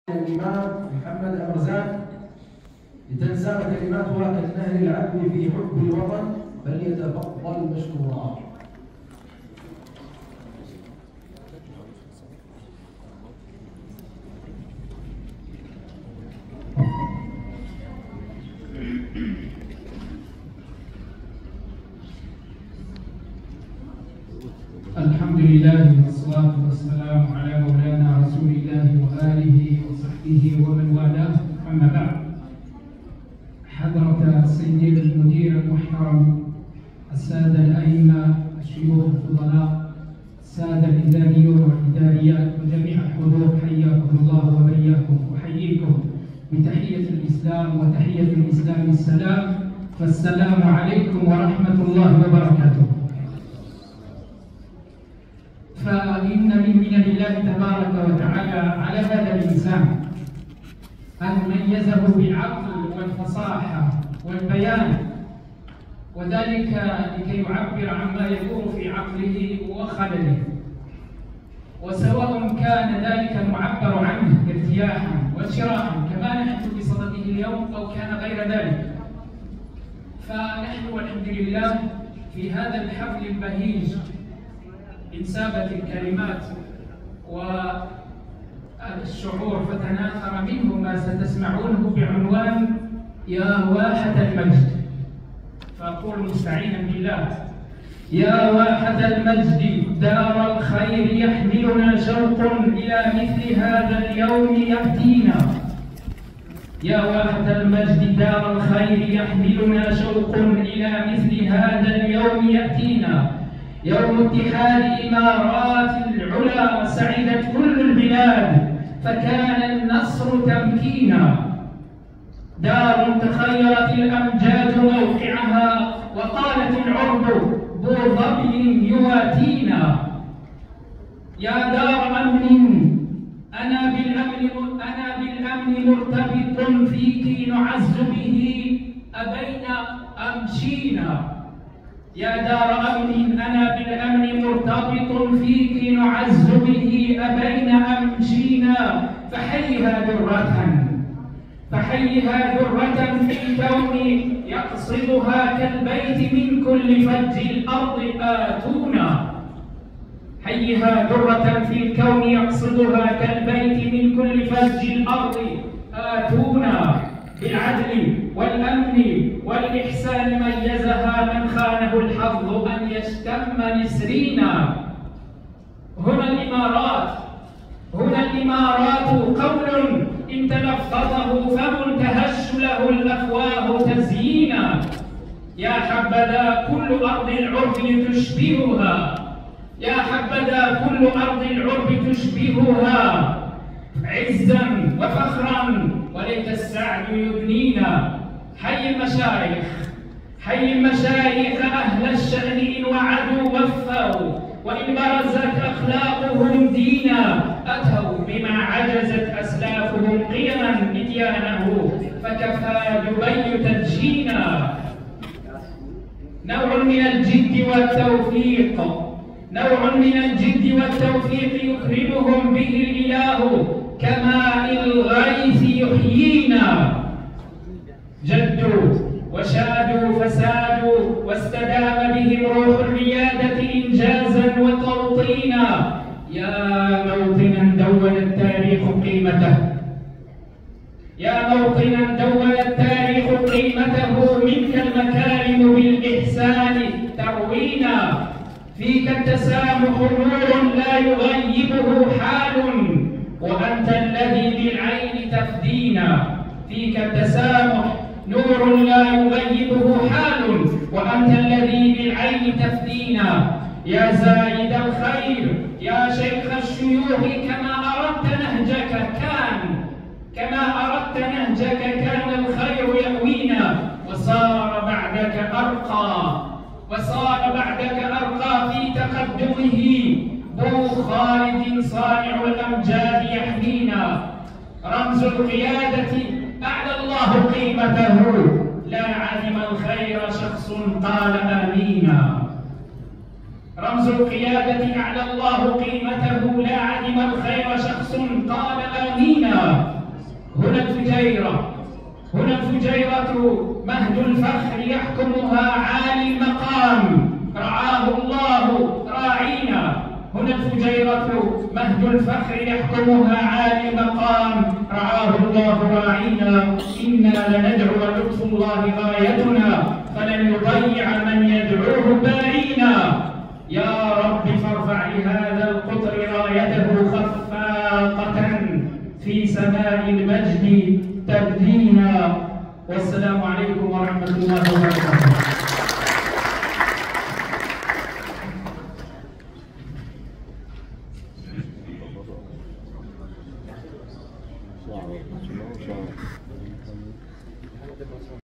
الإمام محمد أمرزان لتنساب كلماتها كالنهر العذب في حب الوطن فليتفضل مشكورا. الحمد لله والصلاة والسلام على مولانا رسول الله وآله وصحبه ومن والاه، أما بعد. حضرة السيد المدير المحترم، السادة الأئمة، الشيوخ الفضلاء، السادة الإداريون والإداريات وجميع الحضور، حياكم الله وبياكم. أحييكم بتحية الإسلام، وتحية الإسلام السلام، فالسلام عليكم ورحمة الله وبركاته. فإن من منن الله تبارك وتعالى على هذا الإنسان أن ميزه بالعقل والفصاحة والبيان، وذلك لكي يعبر عما يدور في عقله وخلله، وسواء كان ذلك المعبر عنه ارتياحا وانشراحا كما نحن بصدده اليوم أو كان غير ذلك. فنحن والحمد لله في هذا الحفل البهيج انسابت الكلمات والشعور فتناثر منه ما ستسمعونه بعنوان يا واحة المجد. فأقول مستعينا بالله: يا واحة المجد دار الخير يحملنا شوق إلى مثل هذا اليوم يأتينا. يا واحة المجد دار الخير يحملنا شوق إلى مثل هذا اليوم يأتينا. يوم اتحاد إمارات العلا سعدت كل البلاد فكان النصر تمكينا. دار تخيرت الأمجاد موقعها وقالت العرب ذو ظبي يواتينا. يا دار أمن أنا بالأمن مرتبط فيك نعز به أبين أمشينا. يا دار أمن أنا بالأمن مرتبط فيك نعز به أبين أمشينا. فحيها درة في الكون يقصدها كالبيت من كل فج الأرض آتونا. حيها درة في الكون يقصدها كالبيت من كل فج الأرض آتونا. بالعدل والأمن والإحسان ميزها من خانه الحظ أن يشتم نسرينا. هنا الإمارات قول إن تلفظه فم تهش له الأفواه تزيينا. يا حبذا كل أرض العرب تشبهها، يا حبذا كل أرض العرب تشبهها عزا وفخرا وليت السعد يبنينا. حي المشايخ أهل الشأن إن وعدوا وفوا وإن برزت أخلاقهم دينا. أتوا بما عجزت أسلافهم قيما إتيانه فكفى دبي تدجينا. نوع من الجد والتوفيق يكرمهم به الإله كماء الغيث يحيينا. جدوا وشادوا فسادوا واستدام بهم روح الريادة إنجازا وتوطينا. يا موطنا دون التاريخ قيمته منك المكارم بالإحسان تروينا. فيك التسامح نور لا يغيبه حال وأنت الذي بالعين تفدينا. فيك التسامح نور لا يغيبه حال وأنت الذي بالعين تفدينا. يا زايد الخير يا شيخ الشيوخ كما أردت نهجك كان الخير يأوينا. وصار بعدك أرقى في تقدمه ذو خالد صانع الأمجاد يحمينا. رمز القيادة أعلى الله قيمته لا عدم الخير شخص قال آمينا. رمز القيادة أعلى الله قيمته لا عدم الخير شخص قال آمينا. هنا الفجيرة، هنا الفجيرة مهد الفخر يحكمها عالي المقام رعاه الله راعينا. هنا الفجيرة مهد الفخر يحكمها عالي المقام رعاه الله راعينا. إنا لندعو ولطف الله غايتنا فلن يضيع من يدعوه بارينا. يا رب فارفع لهذا القطر رايته خفاقة في سماء المجد تبدينا. والسلام عليكم ورحمة الله وبركاته.